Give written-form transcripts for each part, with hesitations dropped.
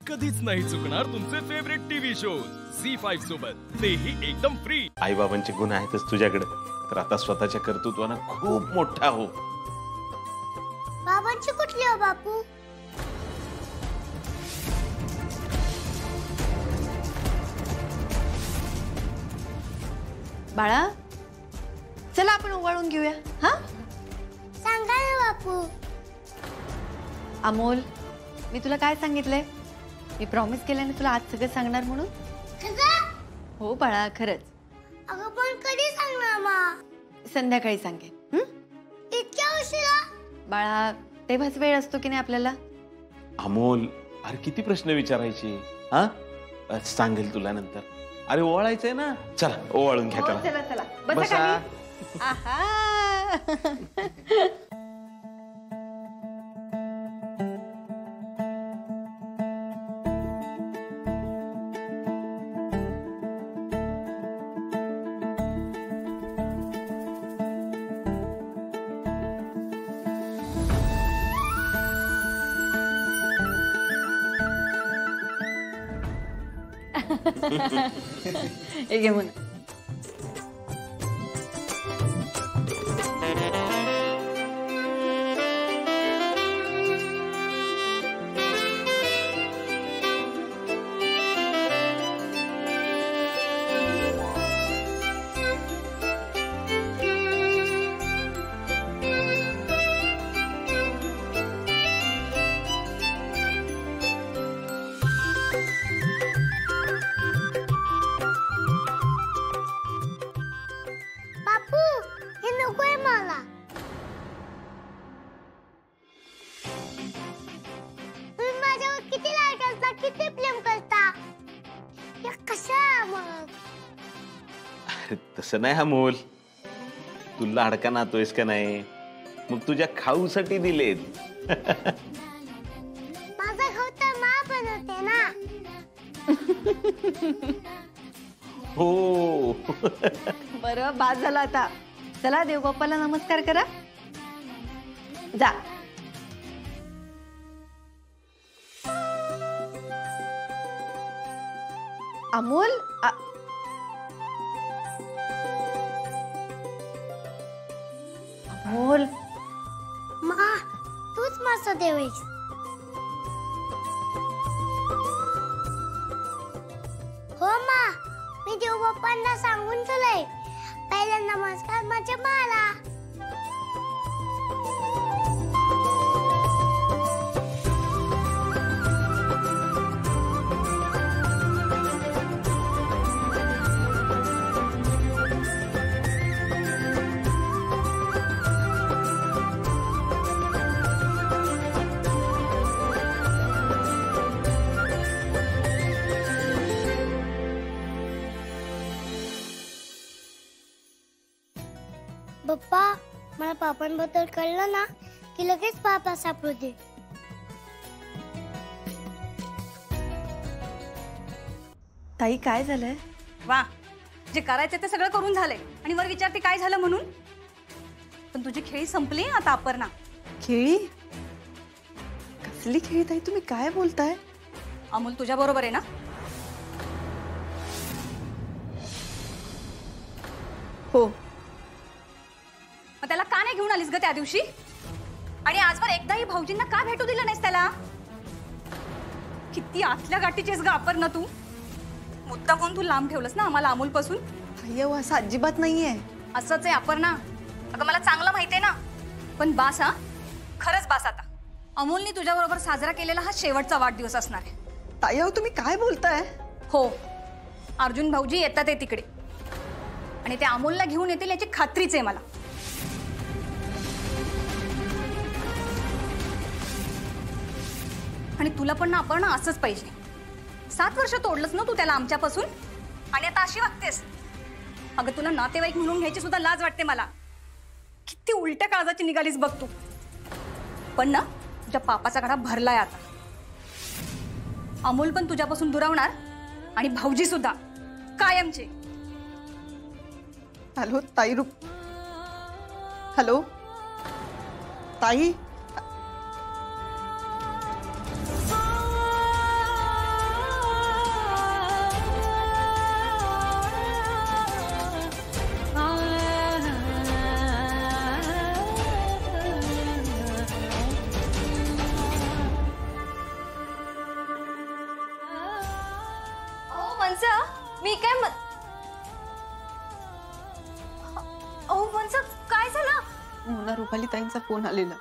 कधीच नाही चुकणार तुमचे फेवरेट टीव्ही शोज झी5 सोबत, तेही एकदम फ्री। आई बाबांचे गुण आहेतच तुझ्याकडे, तर आता स्वतःच्या कर्तृत्वानं खूप मोठा हो। बाबांची कुठली हो बापू? बाळा, चला आपण ओवाळून घेऊया। हा, सांगा ना बापू। अमोल, मी तुला काय सांगितलंय? मी प्रॉमिस केल्याने तुला आज सगळं सांगणार म्हणून। हो बाळा, खरंच। अगं पण कधी सांगणार मा? संध्याकाळी सांगेन। इतक्या उशिरा? बाळा, तेव्हाच वेळ असतो की नाही आपल्याला। अमोल, अरे किती प्रश्न विचारायचे? हा, सांगेल तुला नंतर। अरे ओवाळायचंय ना, चला ओवाळून घ्या त्याला। चला चला, बसा। बसा खाली। आहा हे घे मग। बापू, हे नकोय मला। तुम्ही माझ्यावर किती लाड करता, किती प्रेम करता। या कशा मग? अरे तसं नाही अमोल, तू लाडका नातोयस का नाही? मग तुझ्या खाऊसाठी दिलेत। माझा खाऊ तर मा बनवते ना। हो बरं, बाद झाला आता। चला देवबाप्पाला नमस्कार करा, जा। अमोल, अमोल, मा, तूच माझा देव आहेस। हो मा, मी देवबाप्पांना सांगून ठेवलंय, पहिला नमस्कार माझ्या माला। पप्पा, मला पापांबद्दल कळलं ना की लगेच पापा सापडते। ताई, काय झालंय? वा, जे करायचे ते सगळं करून झाले आणि वर विचारते काय झालं म्हणून। पण तुझी खेळी संपली आता अपर्णा। खेळी? कसली खेळी ताई, तुम्ही काय बोलताय? अमोल तुझ्या बरोबर आहे ना? हो। मग त्याला का नाही घेऊन आलीस ग त्या दिवशी? आणि आजवर एकदाही भाऊजींना का भेटू दिलं नाहीस त्याला? किती आतल्या गाठीचीस ग अपर्णा तू। मुद्दा कोण तू लांब ठेवलंस ना आम्हाला अमोल पासून। अय्यो, असं अजिबात नाहीये। असंच आहे अपर्णा, अगं मला चांगलं माहितीये ना। पण बास, हा खरंच बास आता। अमोलने तुझ्या बरोबर साजरा केलेला हा शेवटचा वाढदिवस असणार आहे। ताई, अहो तुम्ही काय बोलताय? हो, अर्जुन भाऊजी येतात आहे तिकडे आणि ते अमोलला घेऊन येतील याची खात्रीच आहे मला। आणि तुला पण ना अपर्णा असंच पाहिजे। 7 वर्ष तोडलंस ना तू त्याला आमच्यापासून, आणि आता अशी वागतेस। अगं तुला नातेवाईक म्हणून घ्यायची सुद्धा लाज वाटते मला। किती उलट्या काळजाची निघालीस बघ तू। पण ना तुझ्या पापाचा गडा भरलाय आता। अमोल पण तुझ्यापासून दुरावणार आणि भाऊजी सुद्धा कायमचे। हॅलो ताई, हॅलो ताई, वंसा मी काय अहो वंसा काय झालं? मला रुपाली ताईंचा फोन आलेला.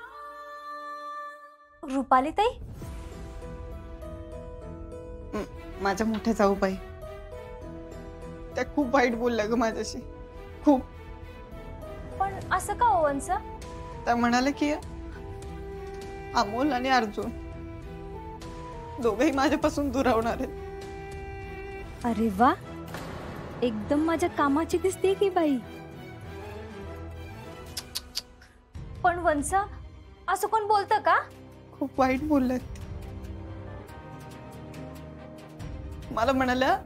रुपाली ताई? माझ्या मोठ्या जाऊबाई त्या खूप वाईट बोलल्या ग माझ्याशी, खूप. पण असं का हो वंसा? त्या म्हणाले की अमोल आणि अर्जुन दोघेही माझ्यापासून दुरावणार आहेत. अरे वा, एकदम माझ्या कामाची दिसते की बाई. पण वंसा असं कोण बोलतं का? खूप वाईट बोललेत. मला म्हणाल्या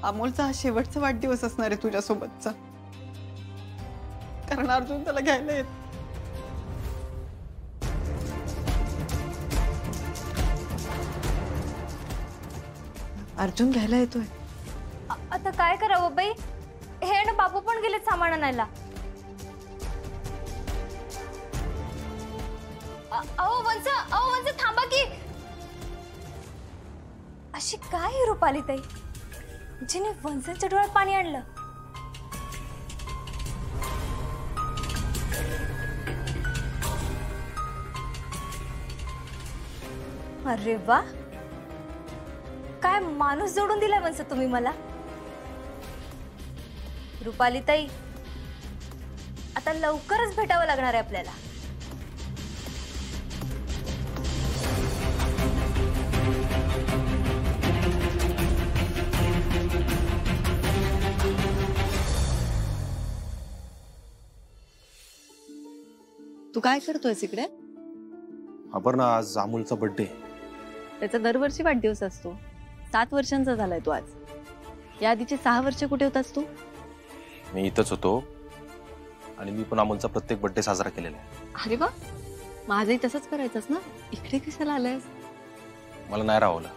अमोलचा हा शेवटचा वाढदिवस असणार आहे तुझ्यासोबतचा, कारण अर्जुन त्याला घ्यायला येत. अर्जुन घ्यायला येतोय. आता काय करावं बाई? हे ना बापू पण गेले सामान आणायला. अहो वंसा थांबा की. अशी काय रुपाली ताई जिने वंसाच्या डोळ्यात पाणी आणलं? अरे वा, काय माणूस जोडून दिलाय वंसा तुम्ही मला. रुपाली ताई, आता लवकरच भेटावं लागणार आहे आपल्याला. तू काय करतोयस इकडे? अपर्णा, आज अमोलचा बर्थडे. त्याचा दरवर्षी वाढदिवस असतो. 7 वर्षांचा झालाय तो आज. या आधीचे 6 वर्ष कुठे होतास तू? मी इथंच होतो आणि मी पण अमोलचा प्रत्येक बर्थडे साजरा केलेला आहे. अरे वा, माझंही तसंच करायचंस ना. इकडे कशाला आलायस? मला नाही राहवलं.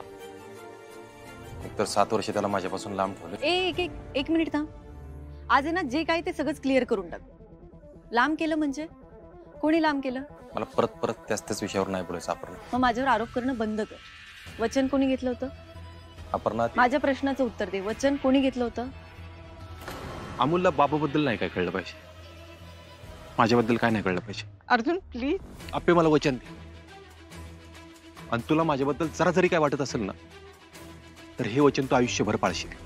एकतर 7 वर्ष त्याला माझ्यापासून लांब ठेवले. एक मिनिट थांब. आज आहे ना, जे काही ते सगळंच क्लिअर करून टाक. लांब केलं म्हणजे? कोणी लांब केलं? मला परत परत त्याच विषयावर नाही बोलायचं अपर्णा. मग माझ्यावर आरोप करणं बंद कर. वचन कोणी घेतलं होतं? अपर्णा, माझ्या प्रश्नाचं उत्तर दे. वचन कोणी घेतलं होतं? अमोलला बाबाबद्दल नाही काय कळलं पाहिजे, माझ्याबद्दल काय नाही कळलं पाहिजे. अर्जुन प्लीज. आपे मला वचन दे. आणि तुला माझ्याबद्दल जरा जरी काय वाटत असेल ना, तर हे वचन तू आयुष्यभर पाळशील.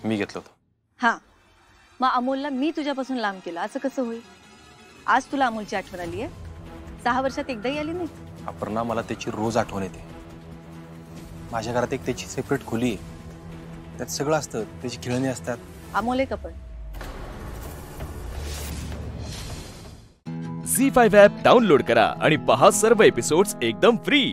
मी घेतलं होतं. हा, मग अमोलला मी तुझ्यापासून लांब केलं असं कसं होईल? आज तुला अमोलची आठवण आली आहे? 6 वर्षात एकदाही आली नाही? अपर्णा, मला त्याची रोज आठवण येते. माझ्या घरात एक त्याची सेपरेट खोली आहे, त्यात सगळं असतं. त्याची खेळणी असतात. अमोल एक आपण झी5 ॲप डाउनलोड करा आणि पहा सर्व एपिसोड्स एकदम फ्री.